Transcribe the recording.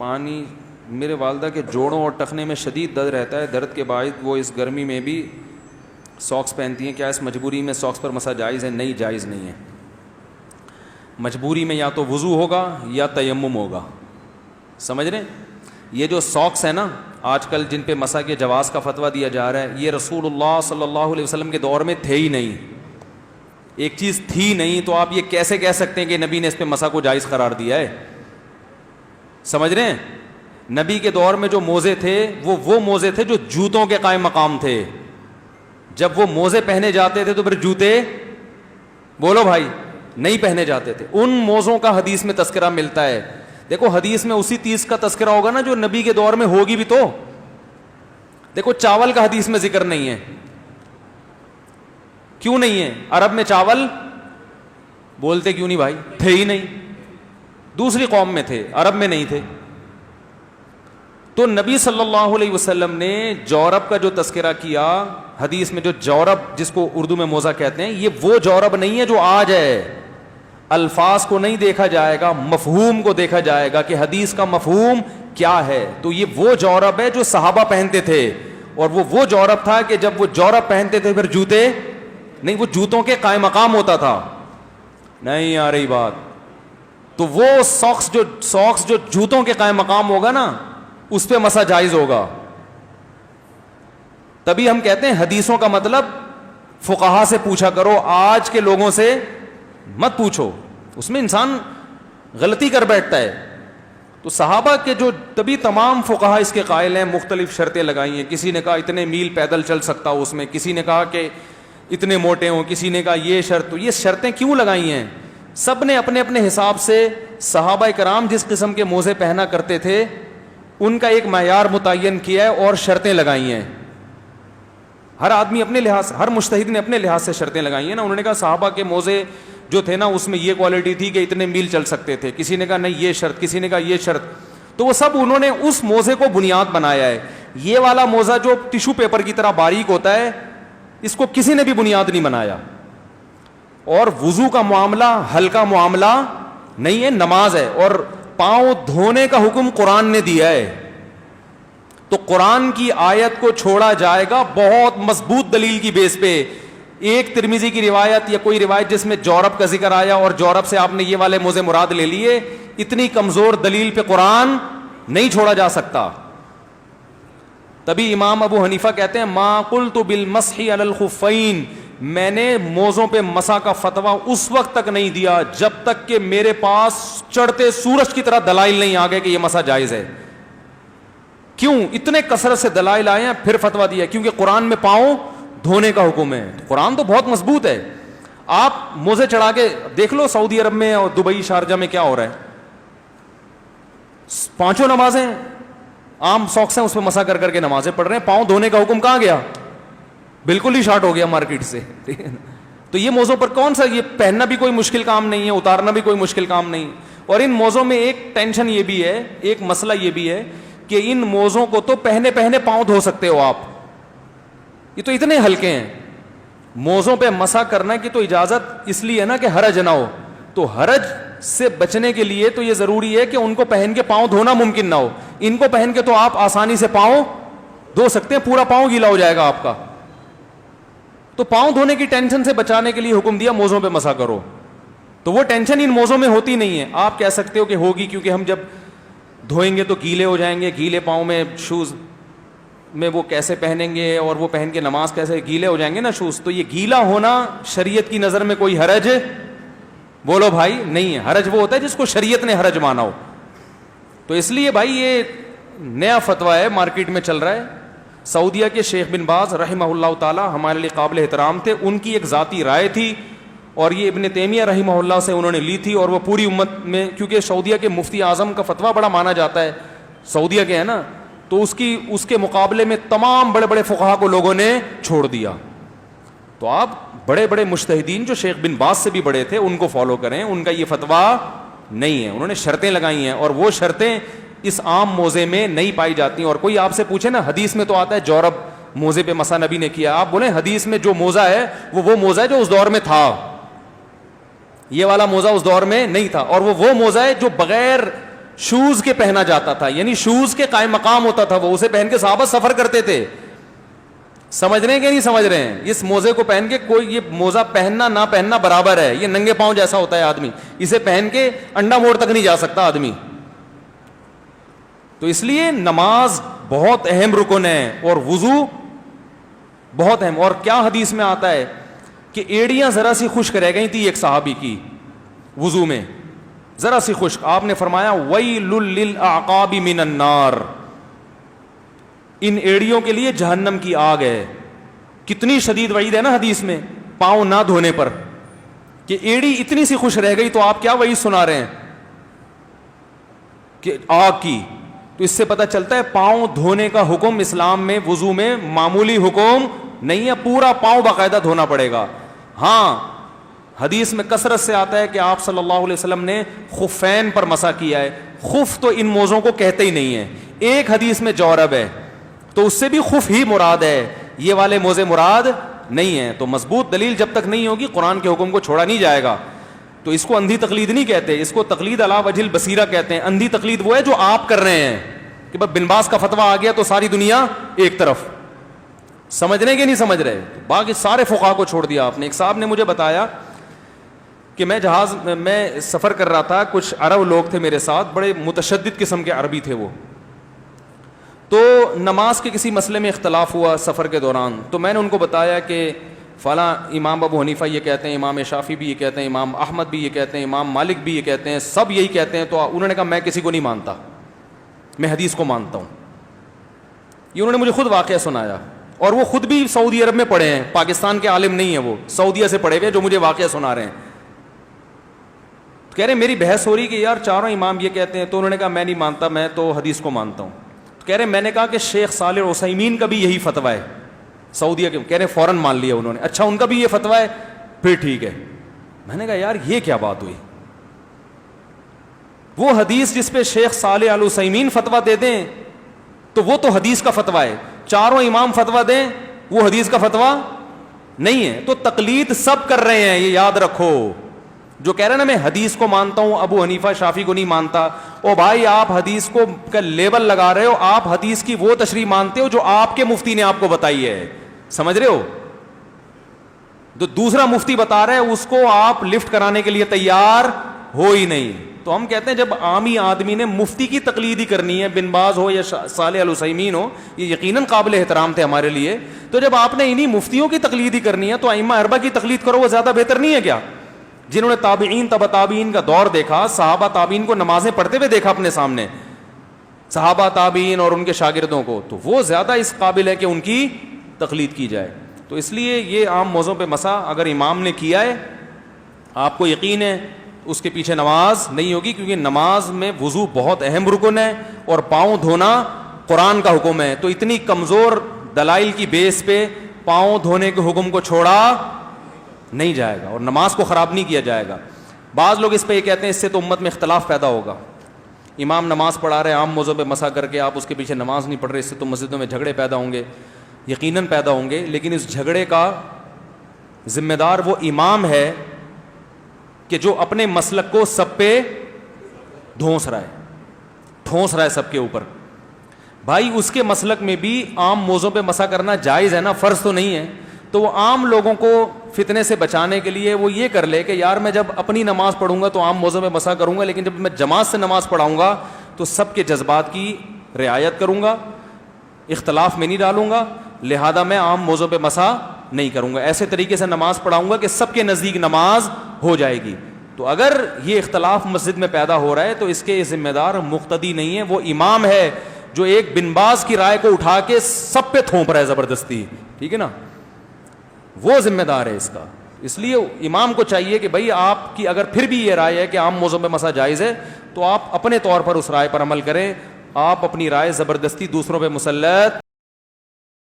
پانی میرے والدہ کے جوڑوں اور ٹخنے میں شدید درد رہتا ہے, درد کے باعث وہ اس گرمی میں بھی ساکس پہنتی ہیں, کیا اس مجبوری میں ساکس پر مسا جائز ہے؟ نہیں, جائز نہیں ہے. مجبوری میں یا تو وضو ہوگا یا تیمم ہوگا, سمجھ رہے ہیں؟ یہ جو ساکس ہے نا آج کل جن پہ مسا کے جواز کا فتویٰ دیا جا رہا ہے, یہ رسول اللہ صلی اللہ علیہ وسلم کے دور میں تھے ہی نہیں. ایک چیز تھی نہیں تو آپ یہ کیسے کہہ سکتے ہیں کہ نبی نے اس پہ مسا کو جائز قرار دیا ہے؟ سمجھ رہے ہیں؟ نبی کے دور میں جو موزے تھے وہ موزے تھے جو جوتوں کے قائم مقام تھے. جب وہ موزے پہنے جاتے تھے تو پھر جوتے, بولو بھائی, نہیں پہنے جاتے تھے. ان موزوں کا حدیث میں تذکرہ ملتا ہے. دیکھو حدیث میں اسی چیز کا تذکرہ ہوگا نا جو نبی کے دور میں ہوگی بھی. تو دیکھو چاول کا حدیث میں ذکر نہیں ہے. کیوں نہیں ہے؟ عرب میں چاول بولتے کیوں نہیں بھائی؟ تھے ہی نہیں. دوسری قوم میں تھے, عرب میں نہیں تھے. تو نبی صلی اللہ علیہ وسلم نے جورب کا جو تذکرہ کیا حدیث میں, جو جورب جس کو اردو میں موزہ کہتے ہیں, یہ وہ جورب نہیں ہے جو آج ہے. الفاظ کو نہیں دیکھا جائے گا, مفہوم کو دیکھا جائے گا کہ حدیث کا مفہوم کیا ہے. تو یہ وہ جورب ہے جو صحابہ پہنتے تھے, اور وہ جورب تھا کہ جب وہ جورب پہنتے تھے پھر جوتے نہیں, وہ جوتوں کے قائم مقام ہوتا تھا. نہیں آ رہی بات؟ تو وہ ساکس جو جوتوں کے قائم مقام ہوگا نا اس پہ مسا جائز ہوگا. تبھی ہم کہتے ہیں حدیثوں کا مطلب فقہا سے پوچھا کرو, آج کے لوگوں سے مت پوچھو, اس میں انسان غلطی کر بیٹھتا ہے. تو صحابہ کے جو, تبھی تمام فقہا اس کے قائل ہیں. مختلف شرطیں لگائی ہیں. کسی نے کہا اتنے میل پیدل چل سکتا ہو اس میں, کسی نے کہا کہ اتنے موٹے ہوں, کسی نے کہا یہ شرط. تو یہ شرطیں کیوں لگائی ہیں؟ سب نے اپنے اپنے حساب سے صحابہ کرام جس قسم کے موزے پہنا کرتے تھے ان کا ایک معیار متعین کیا ہے اور شرطیں لگائی ہیں. ہر آدمی اپنے لحاظ, ہر مجتہد نے اپنے لحاظ سے شرطیں لگائی ہیں نا. انہوں نے کہا صحابہ کے موزے جو تھے نا اس میں یہ کوالٹی تھی کہ اتنے میل چل سکتے تھے. کسی نے کہا نہیں یہ شرط, کسی نے کہا یہ شرط. تو وہ سب انہوں نے اس موزے کو بنیاد بنایا ہے. یہ والا موزہ جو ٹیشو پیپر کی طرح باریک ہوتا ہے اس کو کسی نے بھی بنیاد نہیں بنایا. اور وضو کا معاملہ ہلکا معاملہ نہیں ہے, نماز ہے. اور پاؤں دھونے کا حکم قرآن نے دیا ہے. تو قرآن کی آیت کو چھوڑا جائے گا بہت مضبوط دلیل کی بیس پہ. ایک ترمذی کی روایت یا کوئی روایت جس میں جورب کا ذکر آیا اور جورب سے آپ نے یہ والے موزے مراد لے لیے, اتنی کمزور دلیل پہ قرآن نہیں چھوڑا جا سکتا. تبھی امام ابو حنیفہ کہتے ہیں ما قلت بالمسح علی الخفین, میں نے موزوں پہ مسح کا فتویٰ اس وقت تک نہیں دیا جب تک کہ میرے پاس چڑھتے سورج کی طرح دلائل نہیں آ گئے کہ یہ مسح جائز ہے. کیوں اتنے کثرت سے دلائل آئے ہیں پھر فتویٰ دیا؟ کیونکہ قرآن میں پاؤں دھونے کا حکم ہے. قرآن تو بہت مضبوط ہے. آپ موزے چڑھا کے دیکھ لو سعودی عرب میں اور دبئی شارجہ میں کیا ہو رہا ہے. 5 نمازیں عام ساکس ہیں اس پہ مسح کر کر کے نمازیں پڑھ رہے ہیں. پاؤں دھونے کا حکم کہاں گیا؟ بالکل ہی شارٹ ہو گیا مارکیٹ سے. تو یہ موزوں پر کون سا, یہ پہننا بھی کوئی مشکل کام نہیں ہے, اتارنا بھی کوئی مشکل کام نہیں. اور ان موزوں میں ایک ٹینشن یہ بھی ہے, ایک مسئلہ یہ بھی ہے کہ ان موزوں کو تو پہنے پاؤں دھو سکتے ہو آپ, یہ تو اتنے ہلکے ہیں. موزوں پہ مسح کرنا کی تو اجازت اس لیے ہے نا کہ حرج نہ ہو. تو حرج سے بچنے کے لیے تو یہ ضروری ہے کہ ان کو پہن کے پاؤں دھونا ممکن نہ ہو. ان کو پہن کے تو آپ آسانی سے پاؤں دھو سکتے ہیں, پورا پاؤں گیلا ہو جائے گا آپ کا. تو پاؤں دھونے کی ٹینشن سے بچانے کے لیے حکم دیا موزوں پہ مسح کرو. تو وہ ٹینشن ان موزوں میں ہوتی نہیں ہے. آپ کہہ سکتے ہو کہ ہوگی کیونکہ ہم جب دھوئیں گے تو گیلے ہو جائیں گے, گیلے پاؤں میں شوز میں وہ کیسے پہنیں گے, اور وہ پہن کے نماز کیسے, گیلے ہو جائیں گے نا شوز. تو یہ گیلا ہونا شریعت کی نظر میں کوئی حرج, بولو بھائی, نہیں ہے. حرج وہ ہوتا ہے جس کو شریعت نے حرج مانا ہو. تو اس لیے بھائی یہ نیا فتویٰ ہے, مارکیٹ میں چل رہا ہے. سعودیہ کے شیخ بن باز رحمہ اللہ تعالی ہمارے لیے قابل احترام تھے. ان کی ایک ذاتی رائے تھی اور یہ ابن تیمیہ رحمہ اللہ سے انہوں نے لی تھی, اور وہ پوری امت میں, کیونکہ سعودیہ کے مفتی اعظم کا فتویٰ بڑا مانا جاتا ہے, سعودیہ کے ہے نا, تو اس کے مقابلے میں تمام بڑے بڑے فقہا کو لوگوں نے چھوڑ دیا. تو آپ بڑے بڑے مجتہدین جو شیخ بن باز سے بھی بڑے تھے ان کو فالو کریں, ان کا یہ فتویٰ نہیں ہے. انہوں نے شرطیں لگائی ہیں اور وہ شرطیں اس عام موزے میں نہیں پائی جاتی. اور کوئی آپ سے پوچھے نا, حدیث میں تو آتا ہے جورب موزے پہ مسح نبی نے کیا, آپ بولیں حدیث میں جو موزہ ہے وہ موزہ ہے جو اس دور میں تھا, یہ والا موزہ اس دور میں نہیں تھا. اور وہ موزہ ہے جو بغیر شوز کے پہنا جاتا تھا, یعنی شوز کے قائم مقام ہوتا تھا, وہ اسے پہن کے صحابہ سفر کرتے تھے. سمجھ رہے ہیں کہ نہیں سمجھ رہے ہیں؟ اس موزے کو پہن کے, کوئی یہ موزہ پہننا نہ پہننا برابر ہے, یہ ننگے پاؤں جیسا ہوتا ہے آدمی, اسے پہن کے انڈا موڑ تک نہیں جا سکتا آدمی. تو اس لیے نماز بہت اہم رکن ہے اور وضو بہت اہم. اور کیا حدیث میں آتا ہے کہ ایڑیاں ذرا سی خشک رہ گئی تھی ایک صحابی کی وضو میں, ذرا سی خشک, آپ نے فرمایا ویل للاعقاب من النار, ان ایڑیوں کے لیے جہنم کی آگ ہے. کتنی شدید وعید ہے نا حدیث میں پاؤں نہ دھونے پر, کہ ایڑی اتنی سی خوش رہ گئی, تو آپ کیا وعید سنا رہے ہیں کہ آگ کی. تو اس سے پتہ چلتا ہے پاؤں دھونے کا حکم اسلام میں وضو میں معمولی حکم نہیں ہے, پورا پاؤں باقاعدہ دھونا پڑے گا. ہاں حدیث میں کثرت سے آتا ہے کہ آپ صلی اللہ علیہ وسلم نے خفین پر مسح کیا ہے. خف تو ان موزوں کو کہتے ہی نہیں ہے, ایک حدیث میں جورب ہے, تو اس سے بھی خف ہی مراد ہے, یہ والے موزے مراد نہیں ہیں. تو مضبوط دلیل جب تک نہیں ہوگی قرآن کے حکم کو چھوڑا نہیں جائے گا. تو اس کو اندھی تقلید نہیں کہتے, اس کو تقلید علی وجہ البصیرہ کہتے ہیں. اندھی تقلید وہ ہے جو آپ کر رہے ہیں کہ بس بن باز کا فتویٰ آ گیا تو ساری دنیا ایک طرف. سمجھ رہے کہ نہیں سمجھ رہے؟ باقی سارے فقہا کو چھوڑ دیا آپ نے. ایک صاحب نے مجھے بتایا کہ میں سفر کر رہا تھا, کچھ عرب لوگ تھے میرے ساتھ, بڑے متشدد قسم کے عربی تھے وہ. تو نماز کے کسی مسئلے میں اختلاف ہوا سفر کے دوران, تو میں نے ان کو بتایا کہ فلاں امام ابو حنیفہ یہ کہتے ہیں, امام شافعی بھی یہ کہتے ہیں, امام احمد بھی یہ کہتے ہیں, امام مالک بھی یہ کہتے ہیں, سب یہی کہتے ہیں. تو انہوں نے کہا میں کسی کو نہیں مانتا, میں حدیث کو مانتا ہوں. یہ انہوں نے مجھے خود واقعہ سنایا, اور وہ خود بھی سعودی عرب میں پڑھے ہیں, پاکستان کے عالم نہیں ہیں وہ, سعودیہ سے پڑھے ہوئے جو مجھے واقعہ سنا رہے ہیں. کہہ رہے میری بحث ہو رہی کہ یار چاروں امام یہ کہتے ہیں, تو انہوں نے کہا میں نہیں مانتا, میں تو حدیث کو مانتا ہوں. کہہ رہے میں نے کہا کہ شیخ صالح عثیمین کا بھی یہی فتویٰ ہے سعودیہ کے. کہہ رہے فوراً مان لیا انہوں نے, اچھا ان کا بھی یہ فتویٰ ہے, پھر ٹھیک ہے. میں نے کہا یار یہ کیا بات ہوئی, وہ حدیث جس پہ شیخ صالح ال عثیمین فتویٰ دے دیں تو وہ تو حدیث کا فتویٰ ہے, چاروں امام فتویٰ دیں وہ حدیث کا فتویٰ نہیں ہے. تو تقلید سب کر رہے ہیں, یہ یاد رکھو. جو کہہ رہے ہیں نا میں حدیث کو مانتا ہوں, ابو حنیفہ شافعی کو نہیں مانتا, او بھائی آپ حدیث کو کا لیبل لگا رہے ہو, آپ حدیث کی وہ تشریح مانتے ہو جو آپ کے مفتی نے آپ کو بتائی ہے. سمجھ رہے ہو؟ جو دوسرا مفتی بتا رہا ہے اس کو آپ لفٹ کرانے کے لیے تیار ہو ہی نہیں. تو ہم کہتے ہیں جب عامی آدمی نے مفتی کی تقلید ہی کرنی ہے, بن باز ہو یا صالح ال عثیمین ہو, یہ یقیناً قابل احترام تھے ہمارے لیے, تو جب آپ نے انہی مفتیوں کی تقلید ہی کرنی ہے تو ائمہ اربعہ کی تقلید کرو, وہ زیادہ بہتر نہیں ہے کیا؟ جنہوں نے تابعین تبع تابعین کا دور دیکھا, صحابہ تابعین کو نمازیں پڑھتے ہوئے دیکھا اپنے سامنے, صحابہ تابعین اور ان کے شاگردوں کو, تو وہ زیادہ اس قابل ہے کہ ان کی تقلید کی جائے. تو اس لیے یہ عام موضوع پہ مسا اگر امام نے کیا ہے آپ کو یقین ہے اس کے پیچھے نماز نہیں ہوگی, کیونکہ نماز میں وضو بہت اہم رکن ہے اور پاؤں دھونا قرآن کا حکم ہے. تو اتنی کمزور دلائل کی بیس پہ پاؤں دھونے کے حکم کو چھوڑا نہیں جائے گا اور نماز کو خراب نہیں کیا جائے گا. بعض لوگ اس پہ یہ کہتے ہیں اس سے تو امت میں اختلاف پیدا ہوگا, امام نماز پڑھا رہے ہیں عام موضوع پہ مسا کر کے, آپ اس کے پیچھے نماز نہیں پڑھ رہے, اس سے تو مسجدوں میں جھگڑے پیدا ہوں گے. یقیناً پیدا ہوں گے, لیکن اس جھگڑے کا ذمہ دار وہ امام ہے کہ جو اپنے مسلک کو سب پہ ٹھونس رہا ہے سب کے اوپر. بھائی اس کے مسلک میں بھی عام موضوع پہ مسا کرنا جائز ہے نا, فرض تو نہیں ہے. تو وہ عام لوگوں کو فتنے سے بچانے کے لیے وہ یہ کر لے کہ یار میں جب اپنی نماز پڑھوں گا تو عام موضوع میں مسا کروں گا, لیکن جب میں جماعت سے نماز پڑھاؤں گا تو سب کے جذبات کی رعایت کروں گا, اختلاف میں نہیں ڈالوں گا, لہذا میں عام موضوع پہ مسا نہیں کروں گا. ایسے طریقے سے نماز پڑھاؤں گا کہ سب کے نزدیک نماز ہو جائے گی. تو اگر یہ اختلاف مسجد میں پیدا ہو رہا ہے تو اس کے ذمہ دار مقتدی نہیں ہے, وہ امام ہے جو ایک بن باز کی رائے کو اٹھا کے سب پہ تھوپ رہا ہے زبردستی, ٹھیک ہے نا, وہ ذمہ دار ہے اس کا. اس لیے امام کو چاہیے کہ بھائی آپ کی اگر پھر بھی یہ رائے ہے کہ عام موضوع پہ مسا جائز ہے تو آپ اپنے طور پر اس رائے پر عمل کریں, آپ اپنی رائے زبردستی دوسروں پہ مسلط